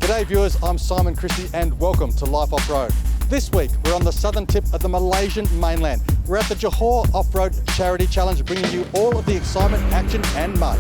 G'day viewers, I'm Simon Christie and welcome to Life Off-Road. This week we're on the southern tip of the Malaysian mainland. We're at the Johor Off-Road Charity Challenge, bringing you all of the excitement, action and mud.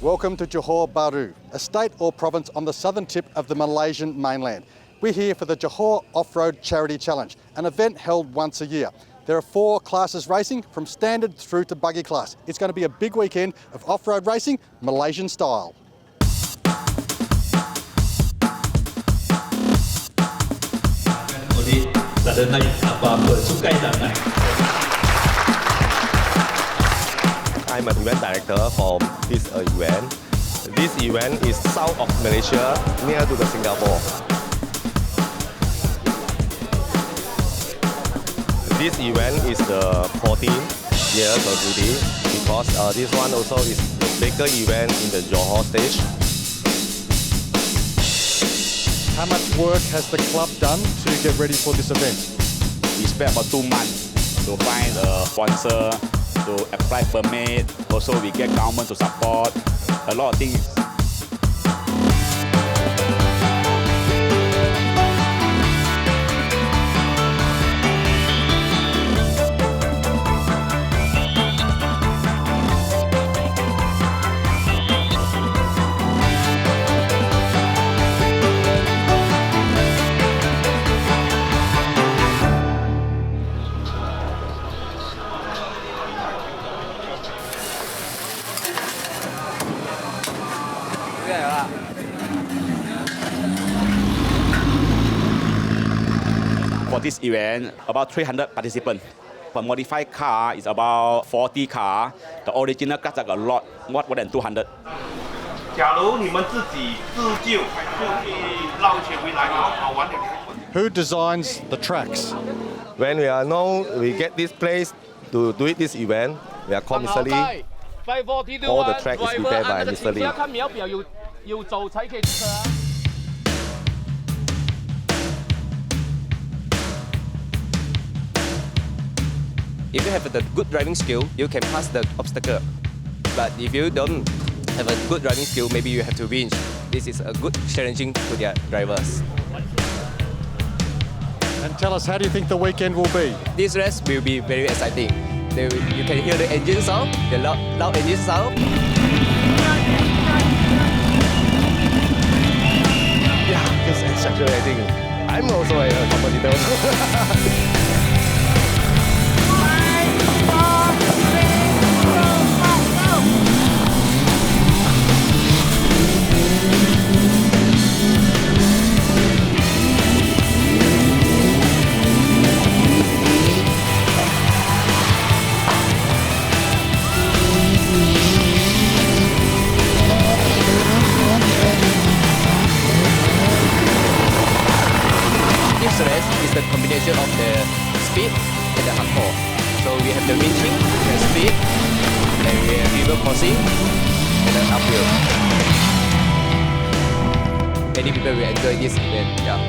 Welcome to Johor Bahru, a state or province on the southern tip of the Malaysian mainland. We're here for the Johor Off-Road Charity Challenge, an event held once a year. There are 4 classes racing, from standard through to buggy class. It's going to be a big weekend of off-road racing, Malaysian style. I'm an event director for this event. This event is south of Malaysia, near to the Singapore. This event is the 14th year already, because this one also is the bigger event in the Johor stage. How much work has the club done to get ready for this event? We spent about 2 months to find a sponsor, to apply permit. Also, we get government to support a lot of things. For this event, about 300 participants. For modified car, it's about 40 cars. The original cars are a lot, more than 200. 假如你们自己自救，就可以捞钱回来，然后好玩点。 Who designs the tracks? When we get this place to do this event, we are called Mr. Lee. All the track is prepared by Mr. Lee. If you have the good driving skill, you can pass the obstacle. But if you don't have a good driving skill, maybe you have to winch. This is a good challenging to their drivers. And tell us, how do you think the weekend will be? This race will be very exciting. You can hear the engine sound, the loud engine sound. Yeah, it's exciting. I'm also a competitor. This race is the combination of the speed and the hardcore. So we have the winching, we have speed, and we have river crossing, and then uphill. Many people will enjoy this event. Yeah.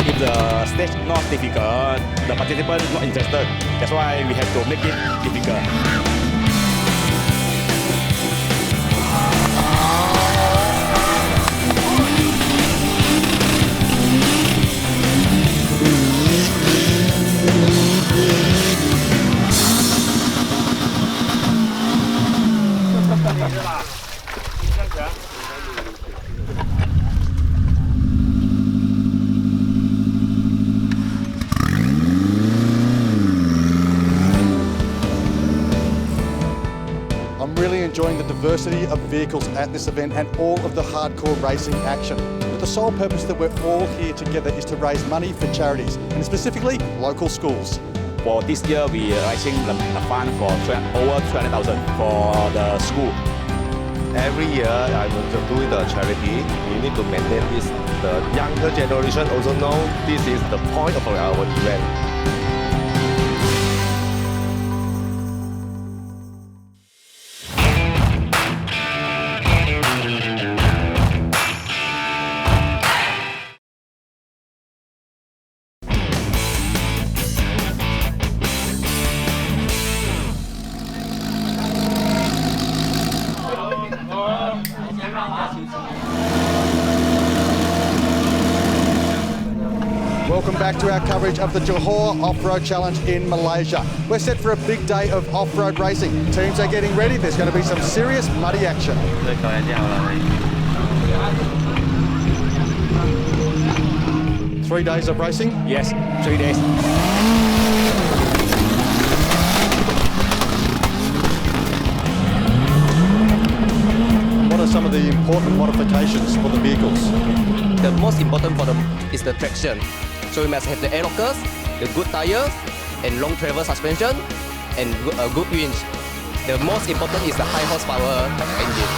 If the stage not difficult, the participant is not interested. That's why we have to make it difficult. enjoying the diversity of vehicles at this event and all of the hardcore racing action. But the sole purpose that we're all here together is to raise money for charities, and specifically local schools. For this year, we are raising the fund for over 200,000 for the school. Every year, I'm doing the charity. We need to maintain this. The younger generation also know this is the point of our event. Welcome back to our coverage of the Johor Off-Road Challenge in Malaysia. We're set for a big day of off-road racing. Teams are getting ready. There's going to be some serious muddy action. 3 days of racing? Yes, 3 days. What are some of the important modifications for the vehicles? The most important for them is the traction. So we must have the air lockers, the good tires, and long travel suspension, and a good winch. The most important is the high horsepower engine.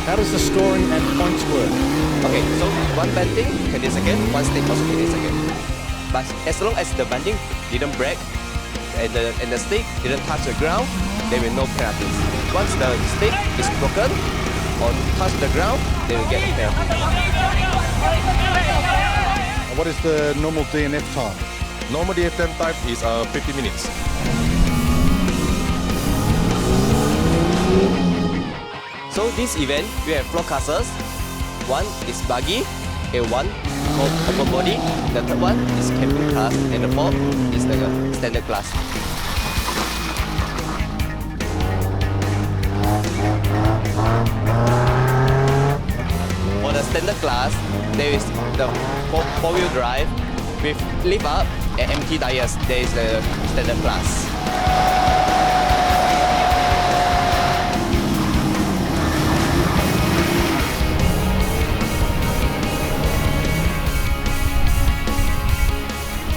How does the scoring and points work? Okay, so one bending can be second, one stick also can be second. But as long as the bending didn't break and the stick didn't touch the ground, there will be no penalties. Once the stick is broken or touch the ground, they will get a penalty. What is the normal DNF time? Normal DFM time is 50 minutes. So this event, we have 4 classes. One is buggy, and one called open body. The third one is camping class, and the fourth is the standard class. For the standard class, there is the four-wheel drive with lift up and empty tires. There is the standard class.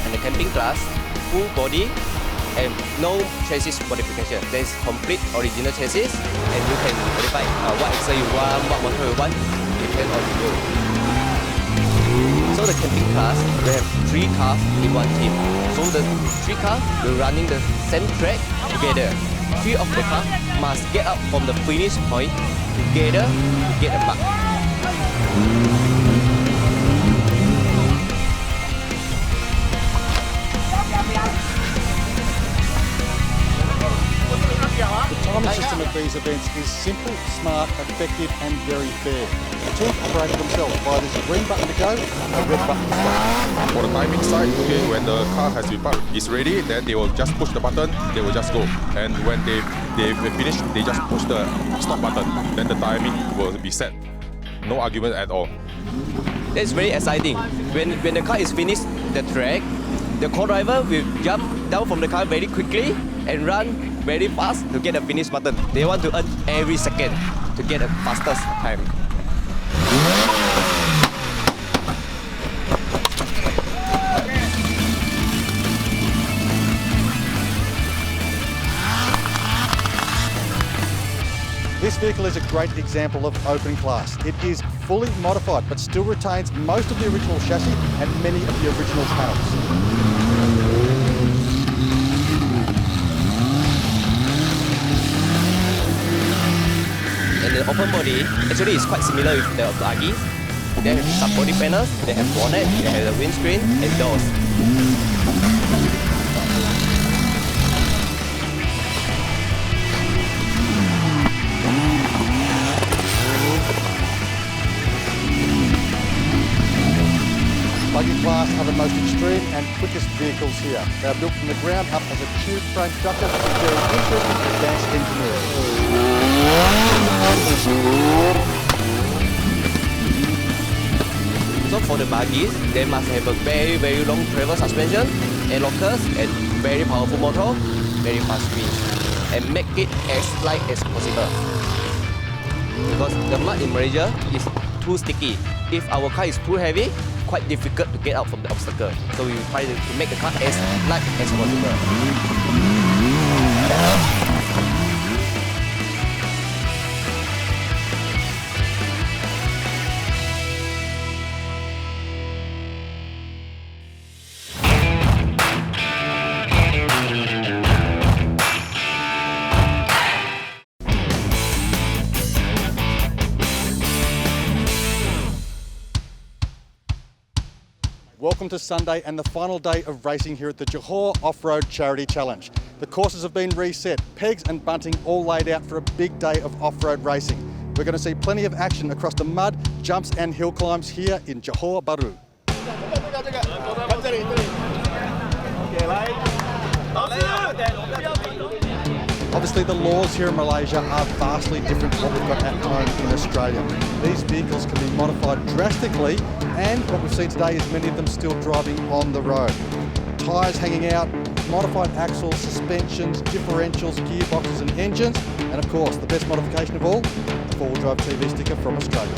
And the camping class, full body and no chassis modification. There is complete original chassis, and you can modify what axle you want, what motor you want. Depends on you. So the camping class, we have 3 cars in one team. So the 3 cars will running the same track together. 3 of the cars must get up from the finish point together to get a mark. The timing system of these events is simple, smart, effective and very fair. The teams operate themselves by this green button to go and a red button to stop. For the timing side, okay, when the car has been parked, is ready, then they will just push the button, they will just go. And when they finish, they just push the stop button, then the timing will be set. No argument at all. That's very exciting. When the car is finished the track, the co-driver will jump down from the car very quickly and run very fast to get the finish button. They want to earn every second to get the fastest time. This vehicle is a great example of open class. It is fully modified but still retains most of the original chassis and many of the original panels. And the open body actually is quite similar with the buggy. They have sub-body panels, they have bonnet, they have the windscreen and doors. Buggy class are the most extreme and quickest vehicles here. They are built from the ground up as a tube frame structure with very interesting advanced engineering. So for the buggies, they must have a very long travel suspension, air lockers and very powerful motor, very fast winch, and make it as light as possible. Because the mud in Malaysia is too sticky. If our car is too heavy, quite difficult to get out from the obstacle. So we try to make the car as light as possible. Welcome to Sunday and the final day of racing here at the Johor Offroad Charity Challenge. The courses have been reset, pegs and bunting all laid out for a big day of off-road racing. We're going to see plenty of action across the mud, jumps and hill climbs here in Johor Bahru. Obviously the laws here in Malaysia are vastly different to what we've got at home in Australia. These vehicles can be modified drastically, and what we've seen today is many of them still driving on the road. Tyres hanging out, modified axles, suspensions, differentials, gearboxes and engines, and of course the best modification of all, the four-wheel drive TV sticker from Australia.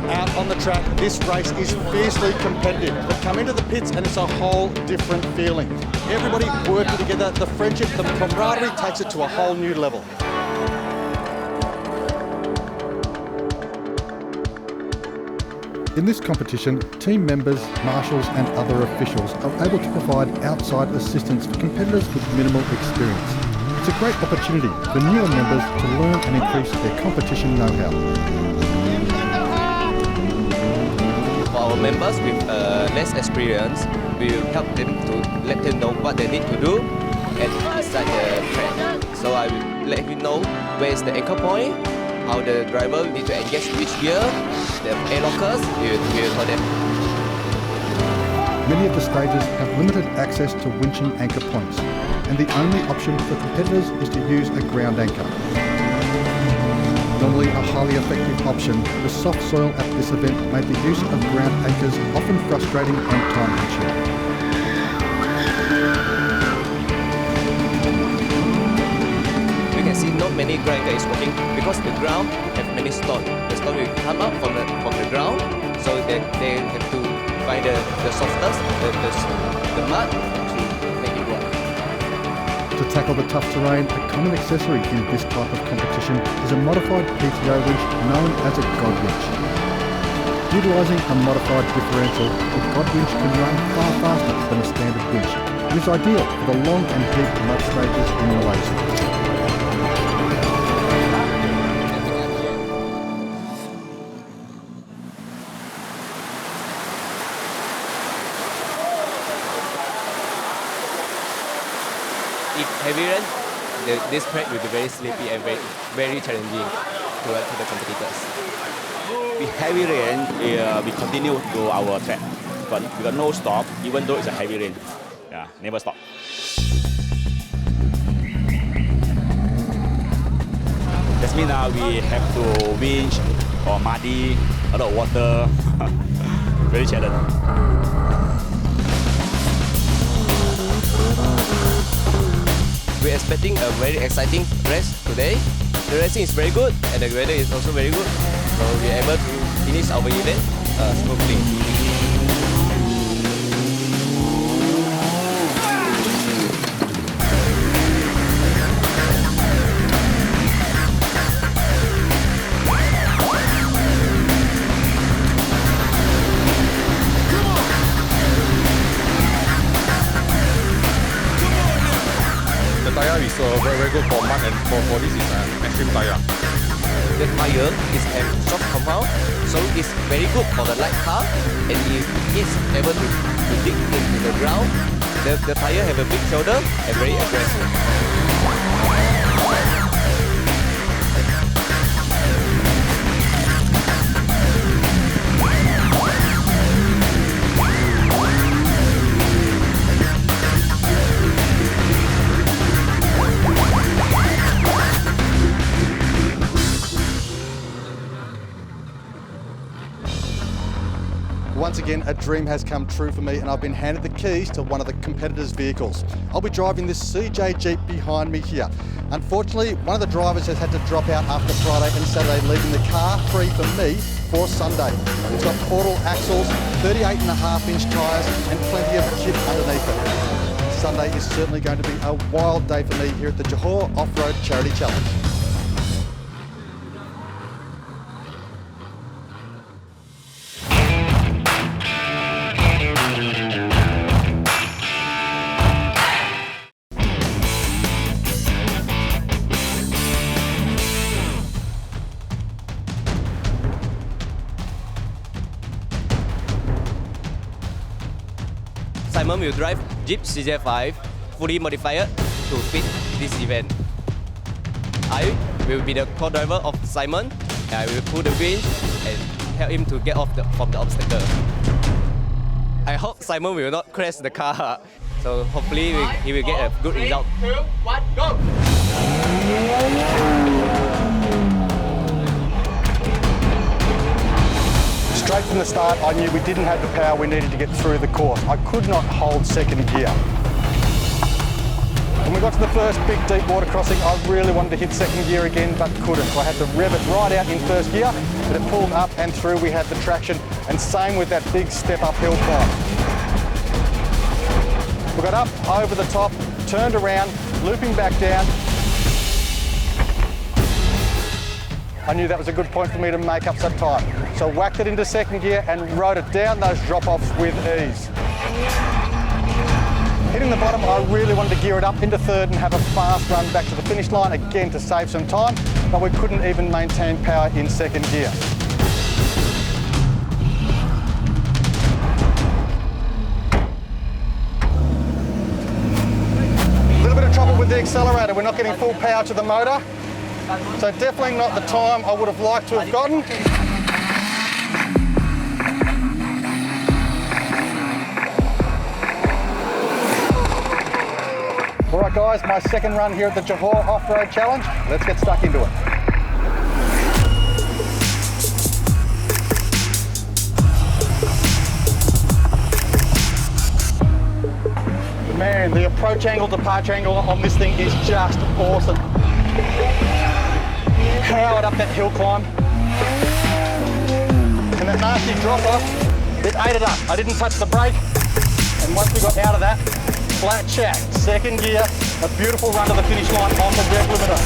Out on the track, this race is fiercely competitive, but come into the pits and it's a whole different feeling. Everybody working together, the friendship, the camaraderie takes it to a whole new level. In this competition, team members, marshals and other officials are able to provide outside assistance for competitors with minimal experience. It's a great opportunity for newer members to learn and increase their competition know-how. For our members with less experience, we will help them to let them know what they need to do and inside the track. So I will let you know where is the anchor point, how the driver need to engage which gear, the air lockers, we will tell them. Many of the stages have limited access to winching anchor points, and the only option for competitors is to use a ground anchor. Normally a highly effective option, the soft soil at this event made the use of ground anchors often frustrating and time-consuming. We can see not many ground anchor is working because the ground have many stones. The stone will come up from the ground, so they have to find the softest, the mud to make it work. To tackle the tough terrain, a common accessory in this type of competition is a modified PTO winch known as a God winch. Utilising a modified differential, the God winch can run far faster than a standard winch. It is ideal for the long and deep mud stages in Malaysia. If heavy rain, this track will be very sleepy and very challenging to the competitors. With heavy rain, we continue to our track, but we got no stop, even though it's a heavy rain. Yeah, never stop. That means now we have to winch or muddy, a lot of water, very challenging. We're expecting a very exciting race today. The racing is very good and the weather is also very good. So we're able to finish our event smoothly. The tire is very good for mud, and for this is an extreme tire. The tire is a soft compound, so it's very good for the light car, and if it's able to dig into the ground, the tire have a big shoulder and very aggressive. Once again, a dream has come true for me and I've been handed the keys to one of the competitors' vehicles. I'll be driving this CJ Jeep behind me here. Unfortunately, one of the drivers has had to drop out after Friday and Saturday, leaving the car free for me for Sunday. It's got portal axles, 38.5-inch tyres and plenty of kit underneath it. Sunday is certainly going to be a wild day for me here at the Johor Off-Road Charity Challenge. Simon will drive Jeep CJ5 fully modified to fit this event. I will be the co-driver of Simon and I will pull the winch and help him to get off from the obstacle. I hope Simon will not crash the car, so hopefully he will get a good result. 3, 2, 1, go! Straight from the start, I knew we didn't have the power we needed to get through the course. I could not hold second gear. When we got to the first big deep water crossing, I really wanted to hit second gear again, but couldn't. So I had to rev it right out in first gear, but it pulled up and through. We had the traction, and same with that big step uphill climb. We got up over the top, turned around, looping back down. I knew that was a good point for me to make up some time. So whacked it into second gear and rode it down those drop-offs with ease. Hitting the bottom, I really wanted to gear it up into third and have a fast run back to the finish line again to save some time, but we couldn't even maintain power in second gear. A little bit of trouble with the accelerator. We're not getting full power to the motor. So definitely not the time I would have liked to have gotten. All right guys, my second run here at the Johor Off-Road Challenge. Let's get stuck into it. Man, the approach angle, departure angle on this thing is just awesome. Powered up that hill climb. And that nasty drop off, it ate it up. I didn't touch the brake. And once we got out of that, flat shack, second gear, a beautiful run to the finish line on the rev limiter.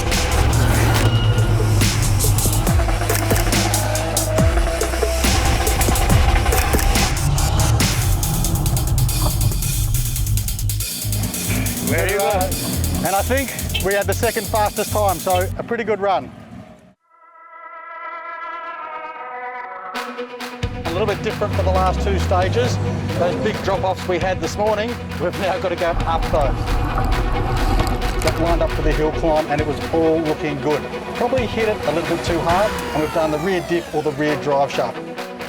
Very good. And I think we had the second fastest time, so a pretty good run. A little bit different for the last two stages. Those big drop-offs we had this morning, we've now got to go up those. Got lined up for the hill climb and it was all looking good. Probably hit it a little bit too hard and we've done the rear diff or the rear drive shaft.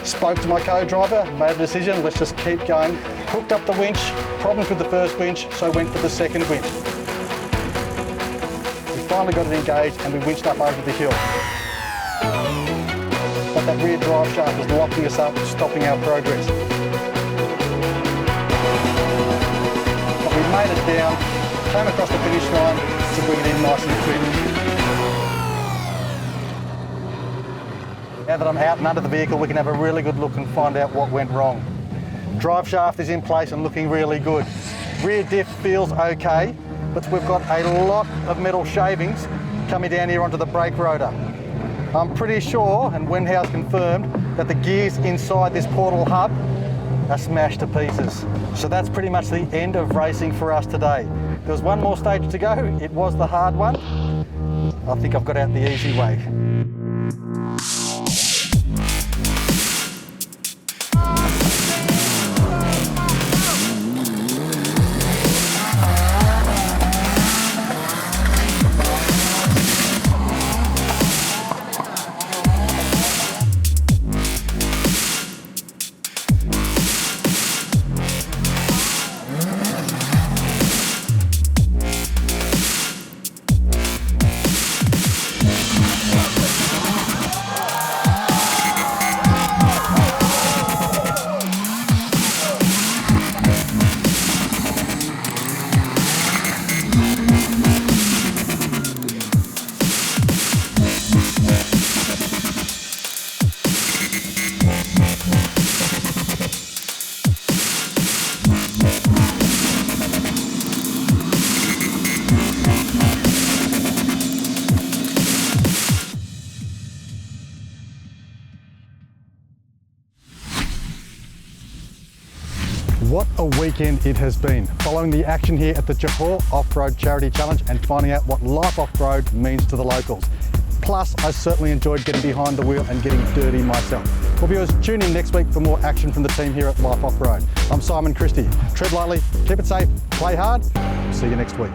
Spoke to my co-driver, made a decision, let's just keep going. Hooked up the winch, problems with the first winch, so went for the second winch. We finally got it engaged and we winched up over the hill. But that rear drive shaft was locking us up, stopping our progress. But we made it down, came across the finish line to bring it in nice and quick. Now that I'm out and under the vehicle, we can have a really good look and find out what went wrong. Drive shaft is in place and looking really good. Rear diff feels okay, but we've got a lot of metal shavings coming down here onto the brake rotor. I'm pretty sure, and Wenhouse confirmed, that the gears inside this portal hub are smashed to pieces. So that's pretty much the end of racing for us today. There was one more stage to go. It was the hard one. I think I've got out the easy way. What a weekend it has been, following the action here at the Johor Off-Road Charity Challenge and finding out what life off-road means to the locals. Plus, I certainly enjoyed getting behind the wheel and getting dirty myself. Well, viewers, tune in next week for more action from the team here at Life Off-Road. I'm Simon Christie. Tread lightly, keep it safe, play hard. See you next week.